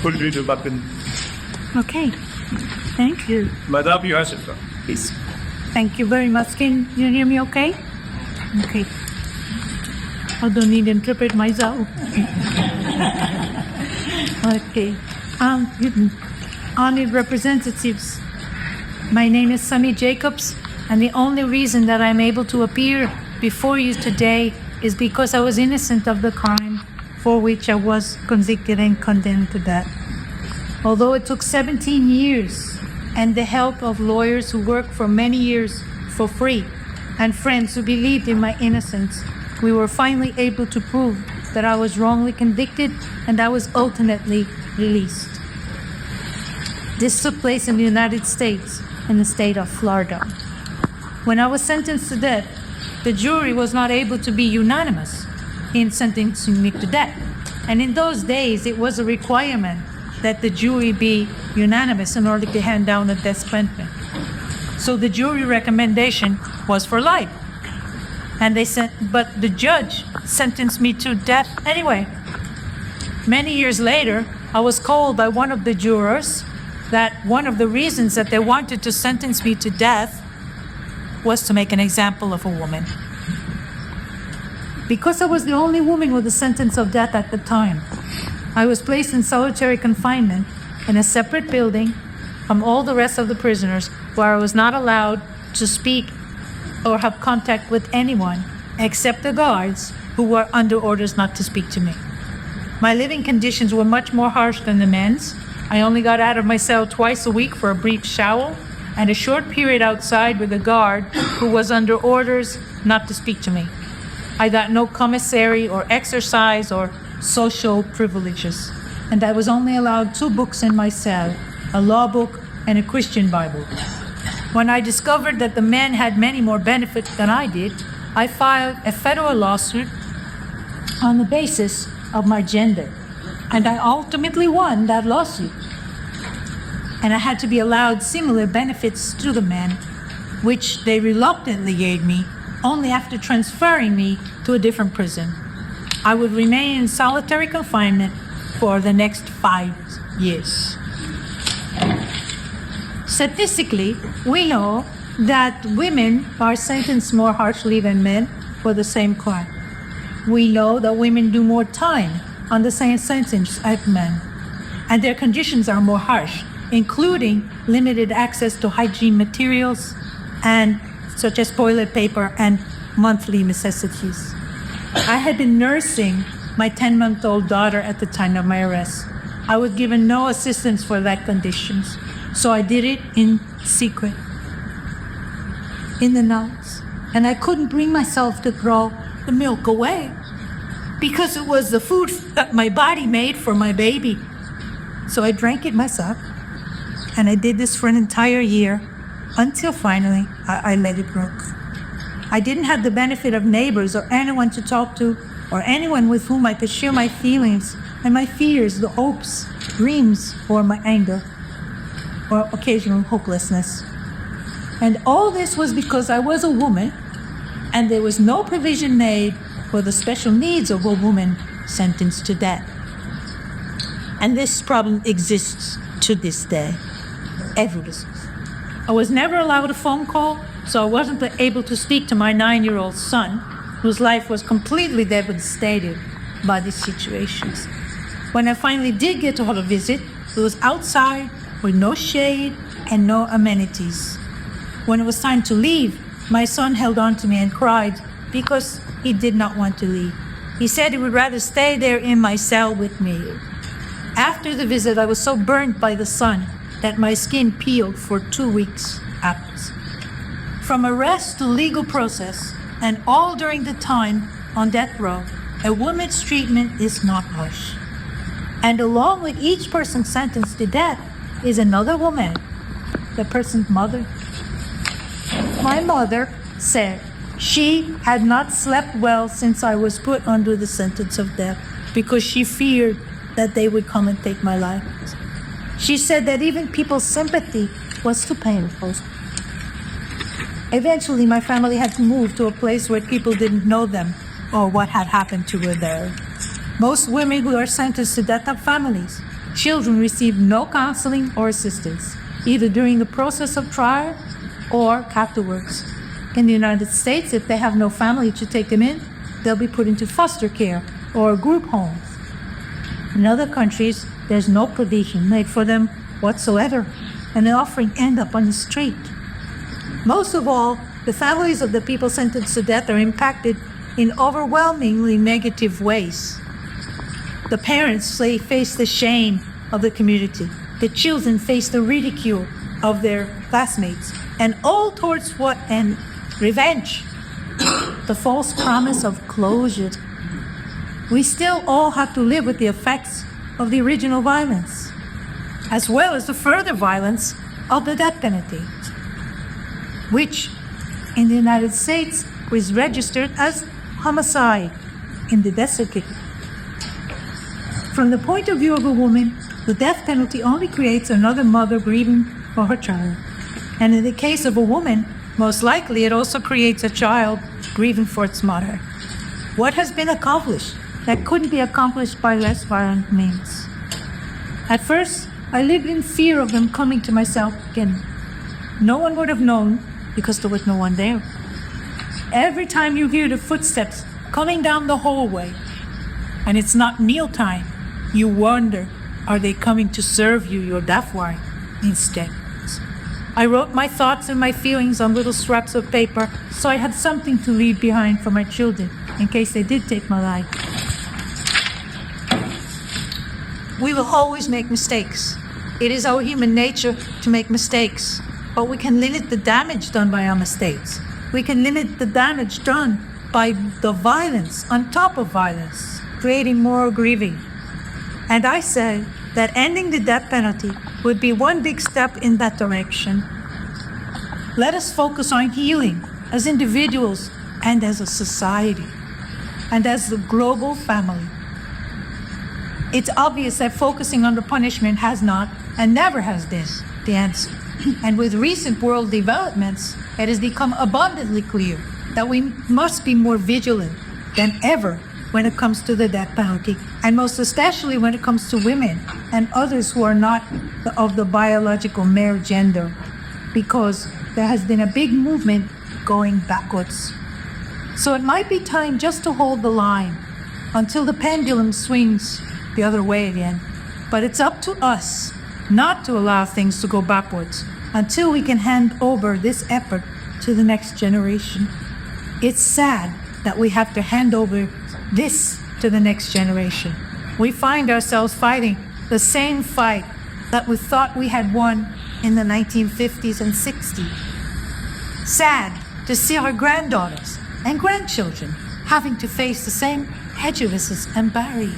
pull lui the button. Okay. Thank you. Madame, you answer, please. Thank you very much. Can you hear me okay? Okay. I don't need to interpret myself. Okay. Honored representatives, my name is Sunny Jacobs, and the only reason that I'm able to appear before you today is because I was innocent of the crime for which I was convicted and condemned to death. Although it took 17 years and the help of lawyers who worked for many years for free and friends who believed in my innocence, we were finally able to prove that I was wrongly convicted and I was ultimately released. This took place in the United States, in the state of Florida. When I was sentenced to death, the jury was not able to be unanimous in sentencing me to death. And in those days, it was a requirement that the jury be unanimous in order to hand down a death sentence. So the jury recommendation was for life. And but the judge sentenced me to death anyway. Many years later, I was told by one of the jurors that one of the reasons that they wanted to sentence me to death was to make an example of a woman. Because I was the only woman with a sentence of death at the time, I was placed in solitary confinement in a separate building from all the rest of the prisoners, where I was not allowed to speak or have contact with anyone except the guards, who were under orders not to speak to me. My living conditions were much more harsh than the men's. I only got out of my cell twice a week for a brief shower and a short period outside with a guard who was under orders not to speak to me. I got no commissary or exercise or social privileges, and I was only allowed 2 books in my cell, a law book and a Christian Bible. When I discovered that the men had many more benefits than I did, I filed a federal lawsuit on the basis of my gender, and I ultimately won that lawsuit. And I had to be allowed similar benefits to the men, which they reluctantly gave me only after transferring me to a different prison. I would remain in solitary confinement for the next 5 years. Statistically, we know that women are sentenced more harshly than men for the same crime. We know that women do more time on the same sentence as men, and their conditions are more harsh, including limited access to hygiene materials and such as toilet paper and monthly necessities. I had been nursing my 10-month-old daughter at the time of my arrest. I was given no assistance for that conditions, so I did it in secret, in the nights, and I couldn't bring myself to throw the milk away because it was the food that my body made for my baby. So I drank it myself, and I did this for an entire year until finally I let it broke. I didn't have the benefit of neighbors or anyone to talk to or anyone with whom I could share my feelings and my fears, the hopes, dreams, or my anger, or occasional hopelessness. And all this was because I was a woman, and there was no provision made for the special needs of a woman sentenced to death. And this problem exists to this day. Evidence. I was never allowed a phone call, so I wasn't able to speak to my 9-year-old son, whose life was completely devastated by these situations. When I finally did get to hold a visit, it was outside with no shade and no amenities. When it was time to leave, my son held on to me and cried because he did not want to leave. He said he would rather stay there in my cell with me. After the visit, I was so burnt by the sun that my skin peeled for 2 weeks after. From arrest to legal process, and all during the time on death row, a woman's treatment is not harsh. And along with each person sentenced to death is another woman, the person's mother. My mother said she had not slept well since I was put under the sentence of death because she feared that they would come and take my life. She said that even people's sympathy was too painful. Eventually, my family had to move to a place where people didn't know them or what had happened to her there. Most women who are sentenced to death have families, children receive no counseling or assistance, either during the process of trial or afterwards. In the United States, if they have no family to take them in, they'll be put into foster care or group homes. In other countries, there's no provision made for them whatsoever, and they often end up on the street. Most of all, the families of the people sentenced to death are impacted in overwhelmingly negative ways. The parents face the shame of the community. The children face the ridicule of their classmates, and all towards what? And revenge. The false promise of closure. We still all have to live with the effects of the original violence, as well as the further violence of the death penalty, which in the United States was registered as homicide in the death certificate. From the point of view of a woman, the death penalty only creates another mother grieving for her child. And in the case of a woman, most likely it also creates a child grieving for its mother. What has been accomplished that couldn't be accomplished by less violent means? At first, I lived in fear of them coming to my cell again. No one would have known because there was no one there. Every time you hear the footsteps coming down the hallway, and it's not mealtime, you wonder, are they coming to serve you your death warrant instead? I wrote my thoughts and my feelings on little scraps of paper so I had something to leave behind for my children in case they did take my life. We will always make mistakes. It is our human nature to make mistakes, but we can limit the damage done by our mistakes. We can limit the damage done by the violence on top of violence, creating more grieving. And I said that ending the death penalty would be one big step in that direction. Let us focus on healing as individuals and as a society and as the global family. It's obvious that focusing on the punishment has not and never has been the answer. And with recent world developments, it has become abundantly clear that we must be more vigilant than ever when it comes to the death penalty, and most especially when it comes to women and others who are not of the biological male gender, because there has been a big movement going backwards. So it might be time just to hold the line until the pendulum swings the other way again. But it's up to us not to allow things to go backwards until we can hand over this effort to the next generation. It's sad that we have to hand over this to the next generation. We find ourselves fighting the same fight that we thought we had won in the 1950s and 60s. Sad to see our granddaughters and grandchildren having to face the same prejudices and barriers.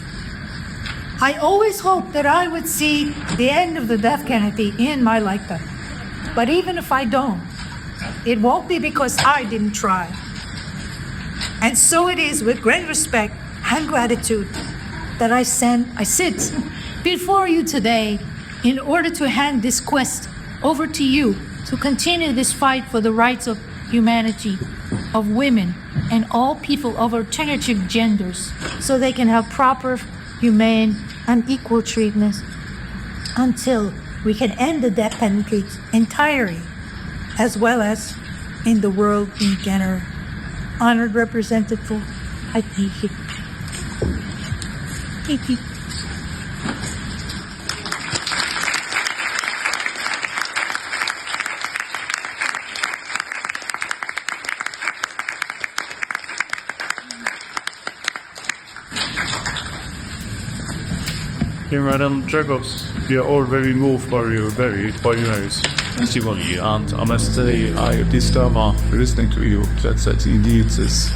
I always hoped that I would see the end of the death penalty in my lifetime. But even if I don't, it won't be because I didn't try. And so it is with great respect and gratitude that I sit before you today in order to hand this quest over to you to continue this fight for the rights of humanity, of women, and all people of alternative genders, so they can have proper, humane, and equal treatment until we can end the death penalty entirely, as well as in the world in general. Honored Representative, I thank you. Thank you. Dear Madam Jacobs, we are all very moved by your testimony, and I must say I disturbed listening to you that indeed this